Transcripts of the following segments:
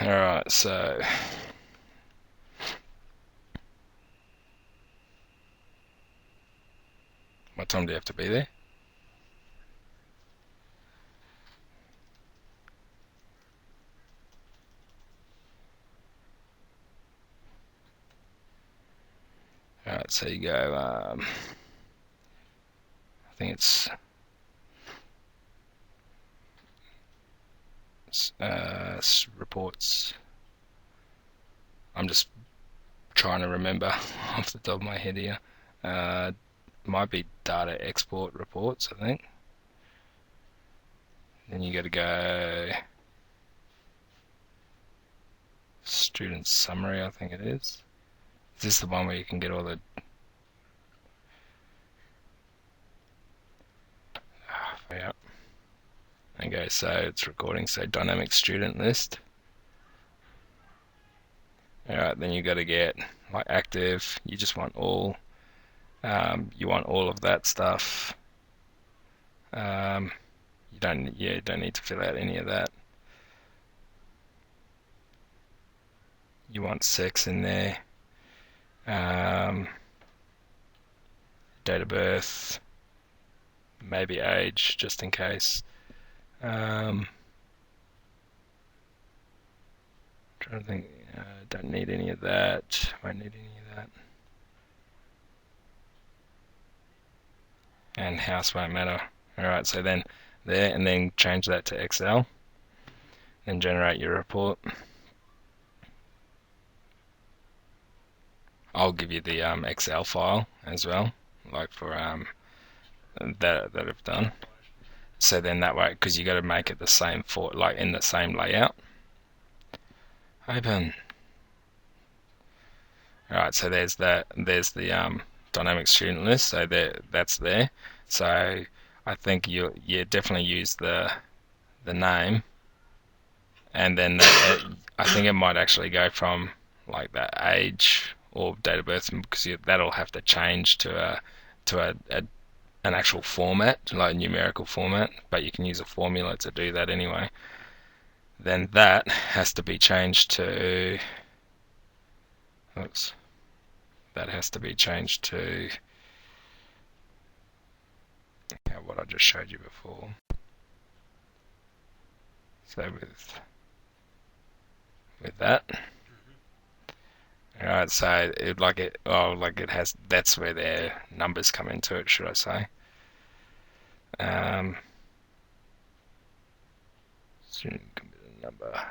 Alright, so what time do you have to be there? Alright, so you go, I think it's reports. I'm just trying to remember off the top of my head here. Might be data export reports, I think. Then you got to go student summary, I think it is. Is this the one where you can get all the yeah. Okay, so it's recording, so dynamic student list. Alright, then you got to get like active. You just want all. You want all of that stuff. You don't need to fill out any of that. You want sex in there. Date of birth, maybe age, just in case. Trying to think. Don't need any of that. Won't need any of that. And house won't matter. Alright, so then there, and then change that to Excel. Then generate your report. I'll give you the Excel file as well, like for that I've done. So then that way, because you got to make it the same for like in the same layout. Open. Alright, so there's that. There's the dynamic student list. So that's there. So I think you definitely use the name, and then I think it might actually go from like that age or date of birth, because that'll have to change to an actual format, like a numerical format, but you can use a formula to do that anyway. Then that has to be changed to, oops, that has to be changed to what I just showed you before. So with that. Alright, so it has, that's where their numbers come into it, should I say. Student computer number.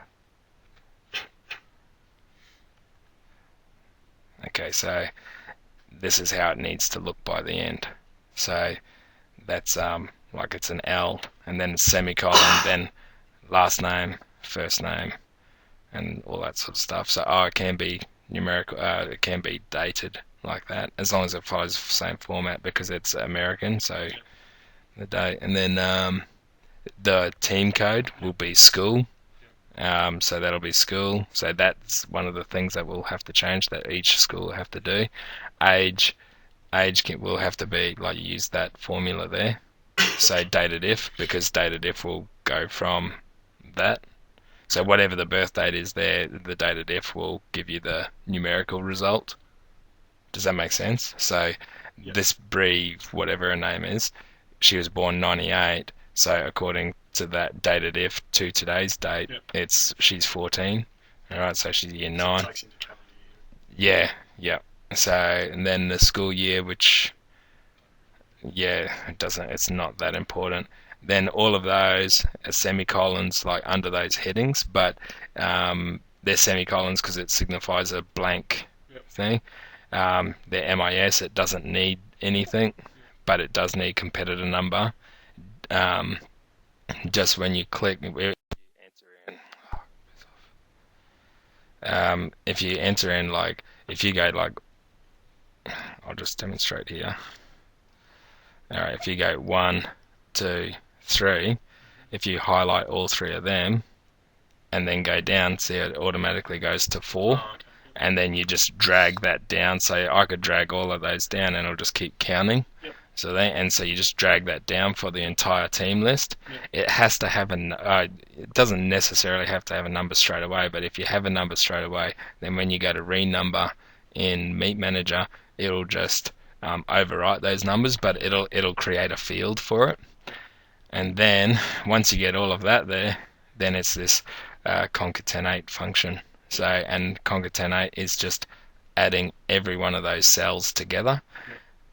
Okay, so this is how it needs to look by the end. So that's like it's an L and then semicolon, then last name, first name, and all that sort of stuff. So it can be numerical, it can be dated like that, as long as it follows the same format, because it's American, so the date. And then the team code will be school, so that'll be school. So that's one of the things that we'll have to change, that each school will have to do. Age, will have to be, like, use that formula there. So dated if, because dated if will go from that. So whatever the birth date is there, the dated if will give you the numerical result. Does that make sense? So this Bree, whatever her name is, she was born 98. So according to that dated if to today's date, she's 14. All right, so she's year 9. Yeah, yeah. So, and then the school year, which, it's not that important. Then all of those are semicolons, like under those headings, but they're semicolons because it signifies a blank thing. Their MIS, it doesn't need anything, but it does need competitor number. Just when you click, if you enter in, like, if you go like, I'll just demonstrate here. Alright, if you go 1, 2, 3, if you highlight all 3 of them and then go down, see it automatically goes to 4, and then you just drag that down. So I could drag all of those down and it'll just keep counting. So you just drag that down for the entire team list. It has to have it doesn't necessarily have to have a number straight away, but if you have a number straight away, then when you go to renumber in Meet Manager, it'll just overwrite those numbers, but it'll create a field for it. And then once you get all of that there, then it's this concatenate function. So, and concatenate is just adding every one of those cells together.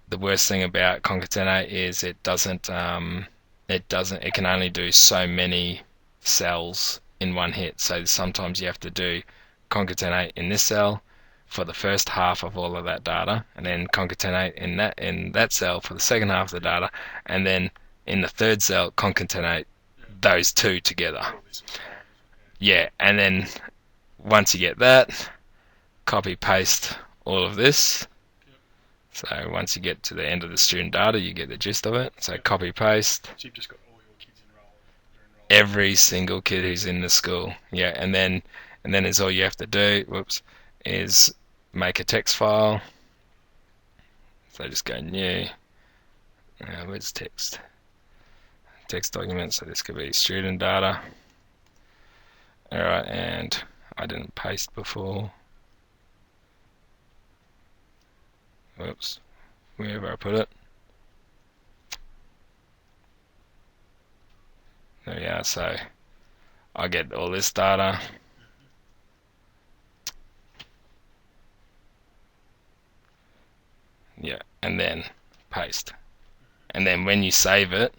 The worst thing about concatenate is it can only do so many cells in one hit. So sometimes you have to do concatenate in this cell for the first half of all of that data, and then concatenate in that cell for the second half of the data, and then in the third cell concatenate those two together. Yeah, and then once you get that, copy paste all of this. So once you get to the end of the student data, you get the gist of it. So copy paste. So you've just got all your kids enrolled. Every single kid who's in the school. Yeah, and then is all you have to do. Is make a text file. So just go new. Where's text? Text document. So this could be student data. All right, and I didn't paste before. Whoops, wherever I put it. There we are. So I get all this data. Yeah, and then paste. And then when you save it,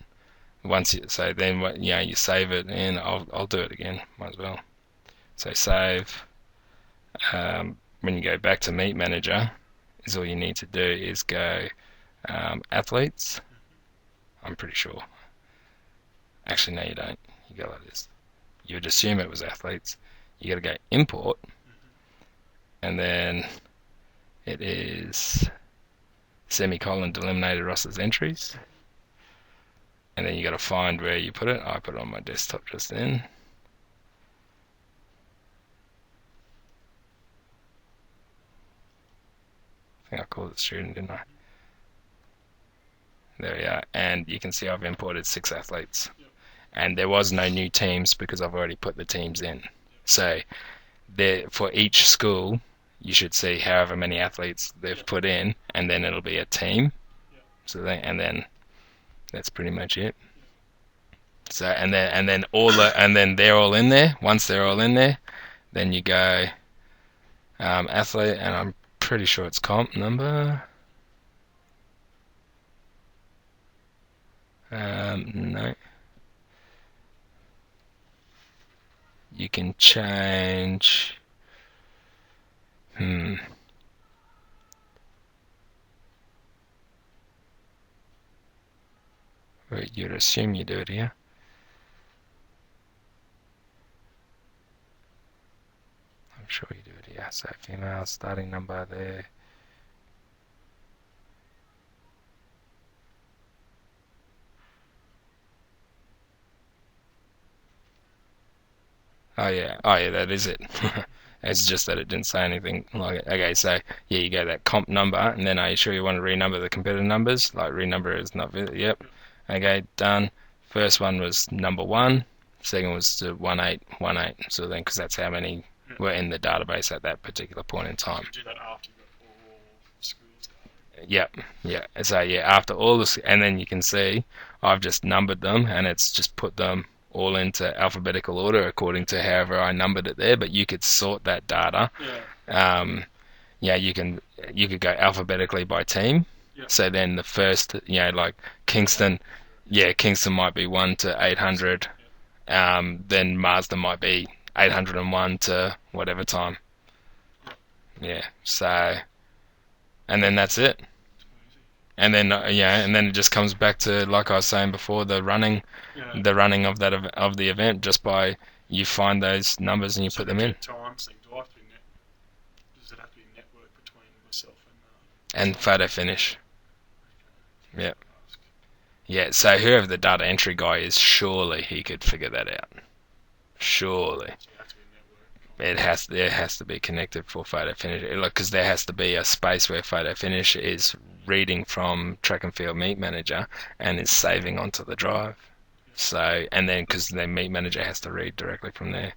you save it, and I'll do it again. Might as well. So save. When you go back to Meet Manager, is all you need to do is go athletes. I'm pretty sure. Actually, no, you don't. You go like this. You would assume it was athletes. You got to go import, and then it is semicolon delimitated Ross's entries, and then you got to find where you put it. I put it on my desktop just then. I think I called it student, didn't I? There we are, and you can see I've imported 6 athletes. And there was no new teams because I've already put the teams in. So for each school, you should see however many athletes they've put in, and then it'll be a team. So and then that's pretty much it. So and then they're all in there. Once they're all in there, then you go athlete, and I'm pretty sure it's comp number. No. You can change. Wait, you'd assume you do it here. I'm sure you do it here. So female starting number there. Oh yeah, that is it. It's just that it didn't say anything like it. Okay, so yeah, you go that comp number, and then are you sure you want to renumber the competitor numbers? Like renumber is not visible. Yep. Okay, done. First one was number 1. Second was to 1818. So then, because that's how many were in the database at that particular point in time. You do that after you've got all schools data. Yep. Yeah. So yeah, after all this, and then you can see I've just numbered them, and it's just put them all into alphabetical order according to however I numbered it there. But you could sort that data. Yeah. You could go alphabetically by team. Yeah. So then the first, like Kingston, Kingston might be 1 to 800. Then Marsden might be 801 to whatever time. Yeah. So, and then that's it. And then and then it just comes back to, like I was saying before, the running of the event, just by you find those numbers and you put them in. Times thing. Does it have to be networked between myself and photo finish? Yep. Yeah. So whoever the data entry guy is, surely he could figure that out. Surely. it has to be connected for photo finish, like because there has to be a space where photo finish is reading from track and field meet manager and is saving onto the drive. Yeah. So and then because the meet manager has to read directly from there.